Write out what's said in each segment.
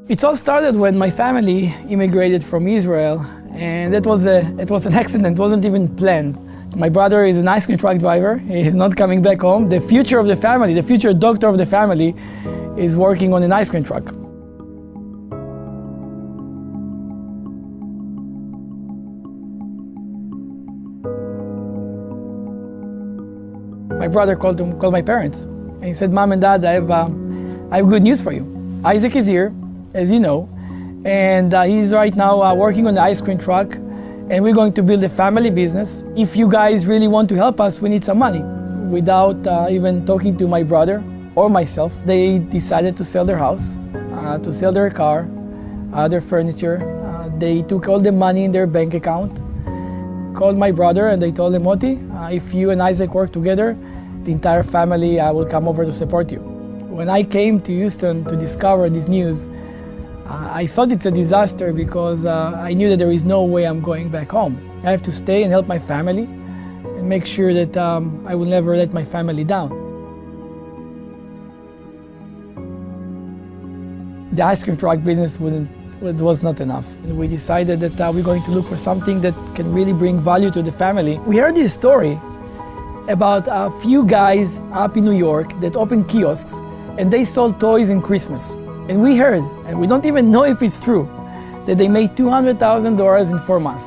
It all started when my family immigrated from Israel, and it was an accident, it wasn't even planned. My brother is an ice cream truck driver. He's not coming back home. The future of the family, the future doctor of the family, is working on an ice cream truck. My brother called my parents, and he said, "Mom and Dad, I have good news for you. Isaac is here, as you know, and he's right now working on the ice cream truck, and we're going to build a family business. If you guys really want to help us, we need some money." Without even talking to my brother or myself, they decided to sell their house, to sell their car, their furniture. They took all the money in their bank account, called my brother, and they told him, "Moti, if you and Isaac work together, the entire family will come over to support you." When I came to Houston to discover this news, I thought it's a disaster because I knew that there is no way I'm going back home. I have to stay and help my family and make sure that I will never let my family down. The ice cream truck business was not enough. We decided that we're going to look for something that can really bring value to the family. We heard this story about a few guys up in New York that opened kiosks and they sold toys in Christmas. And we heard, and we don't even know if it's true, that they made $200,000 in 4 months.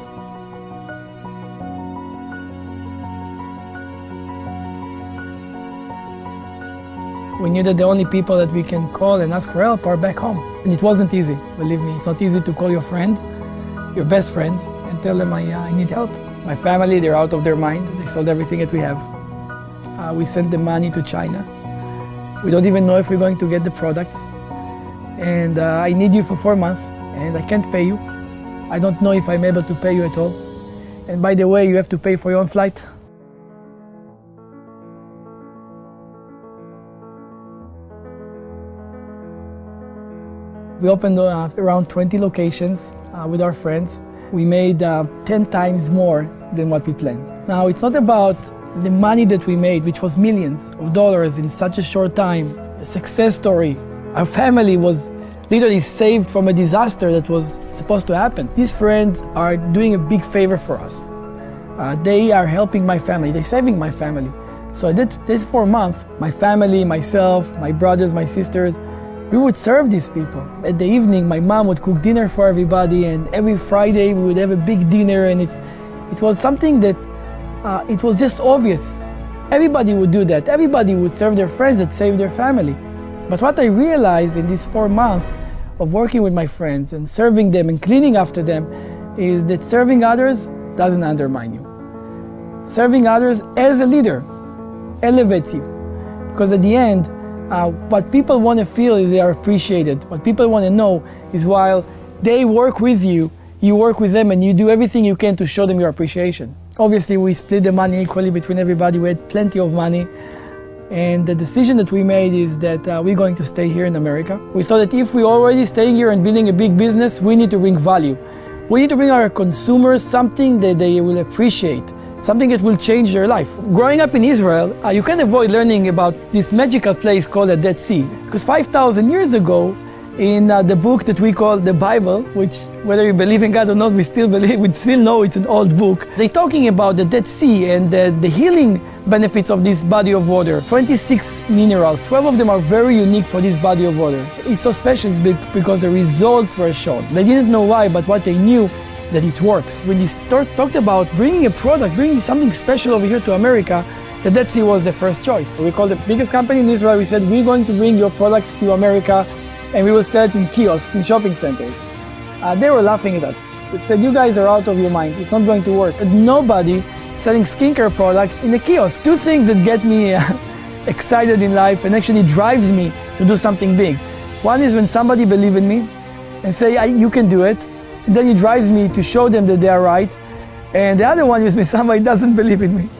We knew that the only people that we can call and ask for help are back home. And it wasn't easy, believe me. It's not easy to call your friend, your best friends, and tell them I need help. My family, they're out of their mind. They sold everything that we have. We sent the money to China. We don't even know if we're going to get the products. And I need you for 4 months, and I can't pay you. I don't know if I'm able to pay you at all. And by the way, you have to pay for your own flight. We opened around 20 locations with our friends. We made 10 times more than what we planned. Now, it's not about the money that we made, which was millions of dollars in such a short time, a success story. Our family was literally saved from a disaster that was supposed to happen. These friends are doing a big favor for us. They are helping my family, they're saving my family. So this 4 months, my family, myself, my brothers, my sisters, we would serve these people. At the evening, my mom would cook dinner for everybody, and every Friday we would have a big dinner, and it was something that it was just obvious. Everybody would do that. Everybody would serve their friends that saved their family. But what I realized in these 4 months of working with my friends and serving them and cleaning after them is that serving others doesn't undermine you. Serving others as a leader elevates you. Because at the end, what people want to feel is they are appreciated. What people want to know is while they work with you, you work with them and you do everything you can to show them your appreciation. Obviously, we split the money equally between everybody. We had plenty of money. And the decision that we made is that we're going to stay here in America. We thought that if we're already staying here and building a big business, we need to bring value. We need to bring our consumers something that they will appreciate, something that will change their life. Growing up in Israel, you can't avoid learning about this magical place called the Dead Sea. Because 5,000 years ago, in the book that we call the Bible, which whether you believe in God or not, we still know it's an old book. They're talking about the Dead Sea and the healing benefits of this body of water. 26 minerals, 12 of them are very unique for this body of water. It's so special because the results were shown. They didn't know why, but what they knew, that it works. When they talked about bringing a product, bringing something special over here to America, the Dead Sea was the first choice. We called the biggest company in Israel. We said, we're going to bring your products to America and we will sell it in kiosks, in shopping centers. They were laughing at us. They said, you guys are out of your mind. It's not going to work. And nobody selling skincare products in a kiosk. Two things that get me excited in life and actually drives me to do something big. One is when somebody believes in me and say, you can do it. And then it drives me to show them that they are right. And the other one is when somebody doesn't believe in me.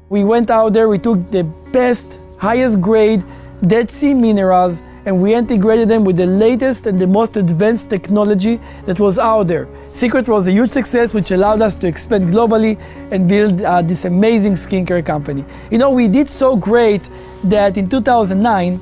We went out there, we took the best, highest grade Dead Sea minerals, and we integrated them with the latest and the most advanced technology that was out there. Secret was a huge success, which allowed us to expand globally and build this amazing skincare company. You know, we did so great that in 2009,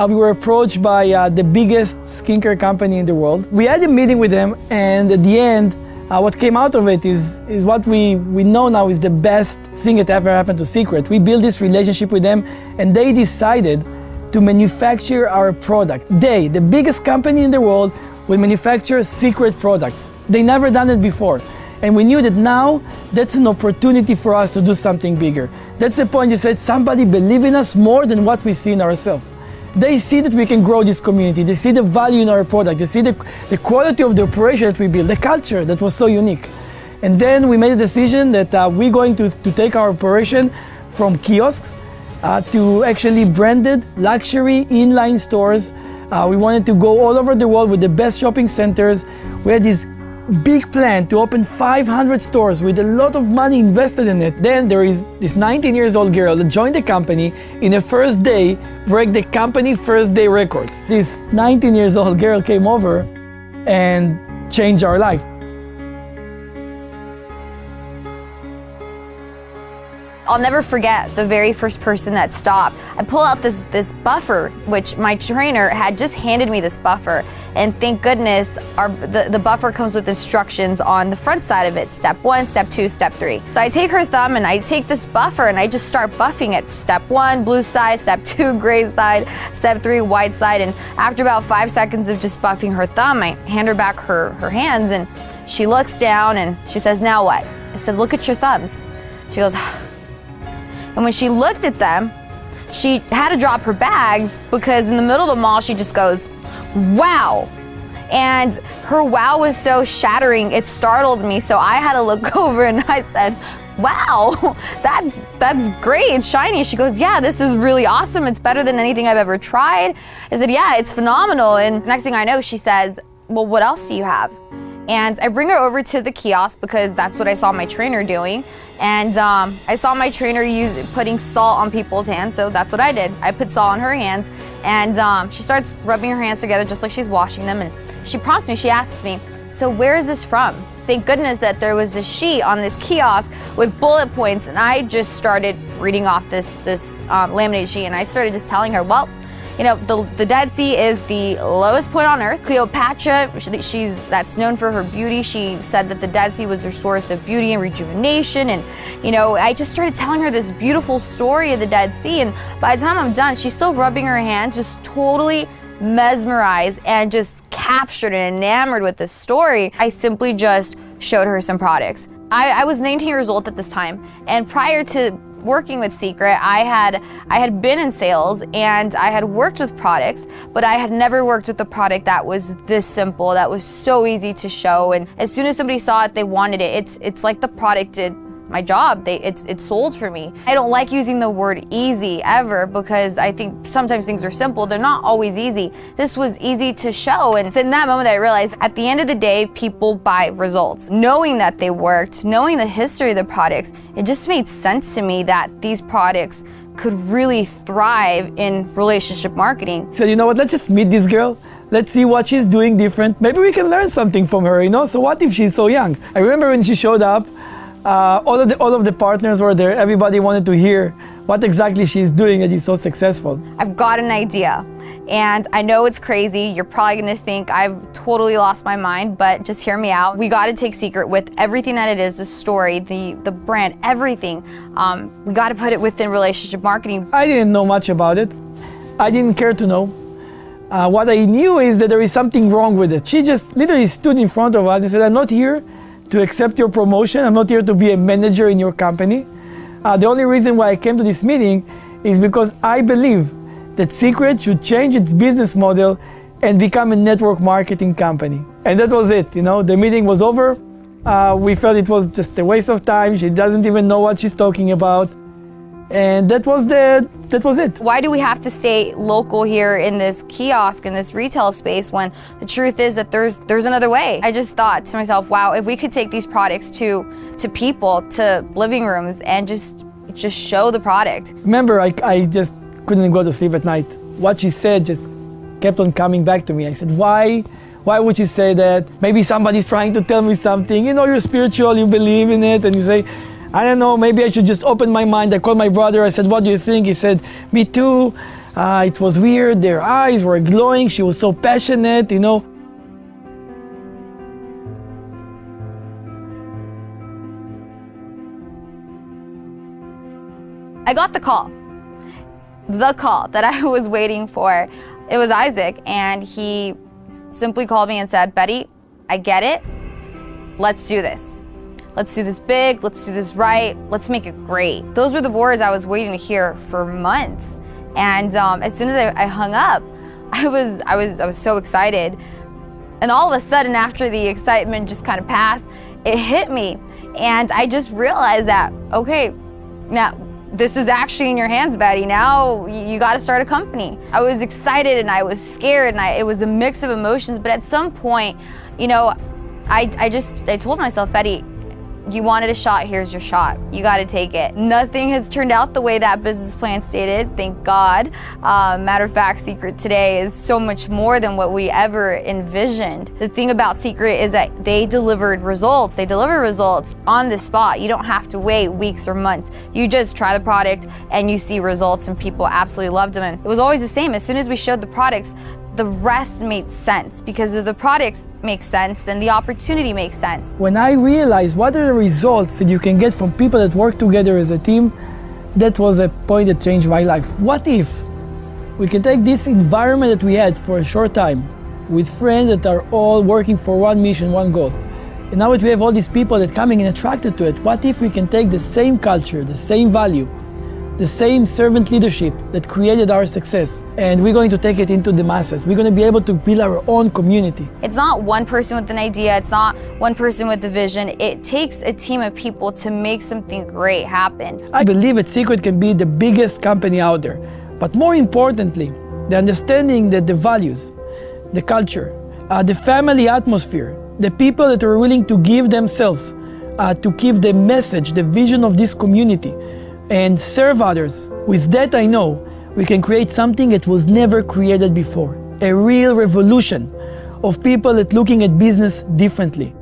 we were approached by the biggest skincare company in the world. We had a meeting with them, and at the end, what came out of it is what we know now is the best thing that ever happened to Secret. We built this relationship with them, and they decided to manufacture our product. They, the biggest company in the world, will manufacture Secret products. They never done it before. And we knew that now that's an opportunity for us to do something bigger. That's the point. You said somebody believe in us more than what we see in ourselves. They see that we can grow this community. They see the value in our product. They see the quality of the operation that we built, the culture that was so unique. And then we made a decision that we're going to take our operation from kiosks to actually branded luxury inline stores. We wanted to go all over the world with the best shopping centers. We had this big plan to open 500 stores with a lot of money invested in it. Then there is this 19-year-old girl that joined the company in a first day, break the company first day record. This 19-year-old girl came over and changed our life. I'll never forget the very first person that stopped. I pull out this buffer, which my trainer had just handed me this buffer. And thank goodness the buffer comes with instructions on the front side of it. Step 1, step 2, step 3. So I take her thumb and I take this buffer and I just start buffing it. Step 1, blue side. Step 2, gray side. Step 3, white side. And after about 5 seconds of just buffing her thumb, I hand her back her hands and she looks down and she says, "Now what?" I said, "Look at your thumbs." She goes, and when she looked at them, she had to drop her bags because in the middle of the mall, she just goes, "Wow." And her wow was so shattering, it startled me. So I had to look over and I said, "Wow, that's great, it's shiny." She goes, "Yeah, this is really awesome. It's better than anything I've ever tried." I said, "Yeah, it's phenomenal." And next thing I know, she says, "Well, what else do you have?" And I bring her over to the kiosk because that's what I saw my trainer doing. And I saw my trainer putting salt on people's hands, so that's what I did. I put salt on her hands, and she starts rubbing her hands together just like she's washing them. And she prompts me, she asks me, "So where is this from?" Thank goodness that there was this sheet on this kiosk with bullet points, and I just started reading off this laminated sheet, and I started just telling her, well, you know, the Dead Sea is the lowest point on Earth. Cleopatra, that's known for her beauty. She said that the Dead Sea was her source of beauty and rejuvenation. And, you know, I just started telling her this beautiful story of the Dead Sea. And by the time I'm done, she's still rubbing her hands, just totally mesmerized and just captured and enamored with this story. I simply just showed her some products. I was 19 years old at this time. And prior to working with Secret, I had been in sales and I had worked with products, but I had never worked with a product that was this simple, that was so easy to show. And as soon as somebody saw it, they wanted it. It's like the product did my job. It sold for me. I don't like using the word easy ever because I think sometimes things are simple. They're not always easy. This was easy to show. And it's in that moment that I realized at the end of the day, people buy results. Knowing that they worked, knowing the history of the products, it just made sense to me that these products could really thrive in relationship marketing. So you know what, let's just meet this girl. Let's see what she's doing different. Maybe we can learn something from her, you know? So what if she's so young? I remember when she showed up, all of the partners were there. Everybody wanted to hear what exactly she's doing that is so successful. I've got an idea, and I know it's crazy. You're probably gonna think I've totally lost my mind, but just hear me out. We gotta take Secret with everything that it is, the story, the brand, everything. We gotta put it within relationship marketing. I didn't know much about it. I didn't care to know. What I knew is that there is something wrong with it. She just literally stood in front of us and said, "I'm not here to accept your promotion. I'm not here to be a manager in your company. The only reason why I came to this meeting is because I believe that Secret should change its business model and become a network marketing company." And that was it, you know, the meeting was over. We felt it was just a waste of time. She doesn't even know what she's talking about. And that was it. Why do we have to stay local here in this kiosk, in this retail space, when the truth is that there's another way? I just thought to myself, wow, if we could take these products to people, to living rooms, and just show the product. Remember, I just couldn't go to sleep at night. What she said just kept on coming back to me. I said, why would you say that? Maybe somebody's trying to tell me something. You know, you're spiritual, you believe in it, and you say, I don't know, maybe I should just open my mind. I called my brother, I said, what do you think? He said, me too. It was weird, their eyes were glowing, she was so passionate, you know. I got the call that I was waiting for. It was Isaac, and he simply called me and said, Betty, I get it. Let's do this. Let's do this big, let's do this right, let's make it great. Those were the words I was waiting to hear for months. And as soon as I hung up, I was so excited. And all of a sudden, after the excitement just kind of passed, it hit me. And I just realized that, okay, now this is actually in your hands, Betty. Now you got to start a company. I was excited and I was scared, and it was a mix of emotions. But at some point, you know, I told myself, Betty, you wanted a shot, here's your shot. You got to take it. Nothing has turned out the way that business plan stated, thank God. Matter of fact, Secret today is so much more than what we ever envisioned. The thing about Secret is that they delivered results. They deliver results on the spot. You don't have to wait weeks or months. You just try the product and you see results, and people absolutely loved them. And it was always the same. As soon as we showed the products, the rest made sense, because if the products make sense, then the opportunity makes sense. When I realized what are the results that you can get from people that work together as a team, that was a point that changed my life. What if we can take this environment that we had for a short time with friends that are all working for one mission, one goal, and now that we have all these people that are coming and attracted to it, what if we can take the same culture, the same value, the same servant leadership that created our success, and we're going to take it into the masses. We're going to be able to build our own community. It's not one person with an idea, it's not one person with the vision. It takes a team of people to make something great happen. I believe that Secret can be the biggest company out there, but more importantly, the understanding that the values, the culture, the family atmosphere, the people that are willing to give themselves to keep the message, the vision of this community, and serve others. With that, I know we can create something that was never created before. A real revolution of people that looking at business differently.